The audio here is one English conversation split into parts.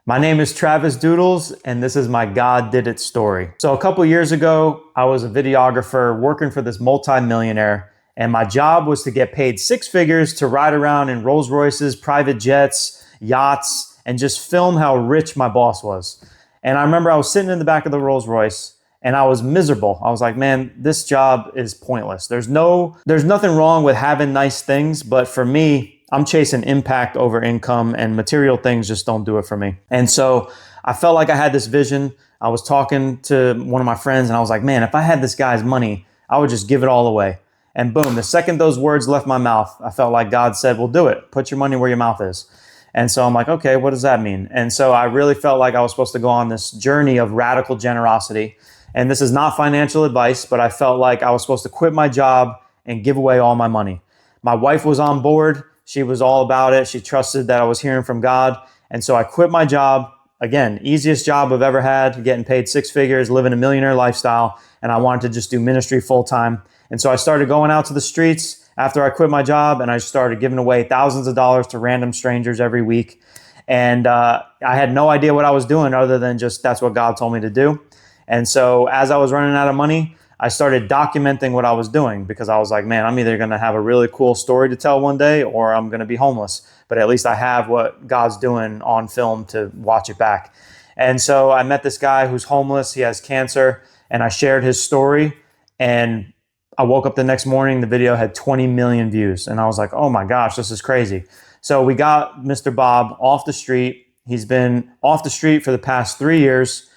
My name is Travis Doodles, and this is my God Did It story. So a couple years ago, I was a videographer working for this multi-millionaire, and my job was to get paid six figures to ride around in Rolls-Royces, private jets, yachts, and just film how rich my boss was. And I remember I was sitting in the back of the Rolls-Royce, and I was miserable. I was like, man, this job is pointless. There's nothing wrong with having nice things, but for me, I'm chasing impact over income, and material things just don't do it for me. And so I felt like I had this vision. I was talking to one of my friends and I was like, man, if I had this guy's money, I would just give it all away. And boom, the second those words left my mouth, I felt like God said, well, do it. Put your money where your mouth is. And so I'm like, okay, what does that mean? And so I really felt like I was supposed to go on this journey of radical generosity. And this is not financial advice, but I felt like I was supposed to quit my job and give away all my money. My wife was on board. She was all about it. She trusted that I was hearing from God. And so I quit my job. Again, easiest job I've ever had, getting paid six figures, living a millionaire lifestyle. And I wanted to just do ministry full time. And so I started going out to the streets after I quit my job, and I started giving away thousands of dollars to random strangers every week. And I had no idea what I was doing other than just that's what God told me to do. And so as I was running out of money, I started documenting what I was doing because I was like, man, I'm either going to have a really cool story to tell one day or I'm going to be homeless. But at least I have what God's doing on film to watch it back. And so I met this guy who's homeless. He has cancer, and I shared his story. And I woke up the next morning, the video had 20 million views. And I was like, oh my gosh, this is crazy. So we got Mr. Bob off the street. He's been off the street for the past 3 years.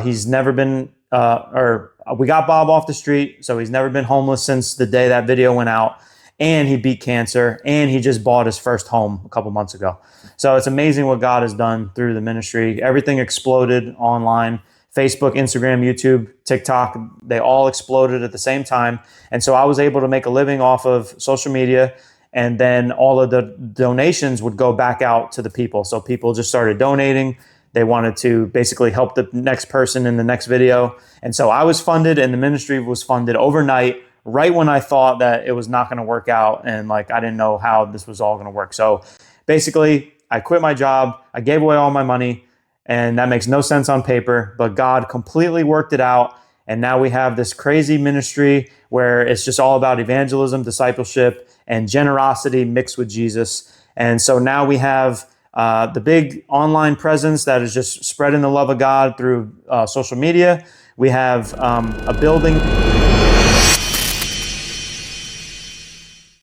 He's never been, we got Bob off the street, so he's never been homeless since the day that video went out, and he beat cancer, and he just bought his first home a couple months ago. So it's amazing what God has done through the ministry. Everything exploded online. Facebook, Instagram, YouTube, TikTok, they all exploded at the same time. And so I was able to make a living off of social media, and then all of the donations would go back out to the people. So people just started donating. They wanted to basically help the next person in the next video. And so I was funded, and the ministry was funded overnight, right when I thought that it was not going to work out. And like, I didn't know how this was all going to work. So basically I quit my job. I gave away all my money, and that makes no sense on paper, but God completely worked it out. And now we have this crazy ministry where it's just all about evangelism, discipleship, and generosity mixed with Jesus. And so now we have the big online presence that is just spreading the love of God through social media. We have a building.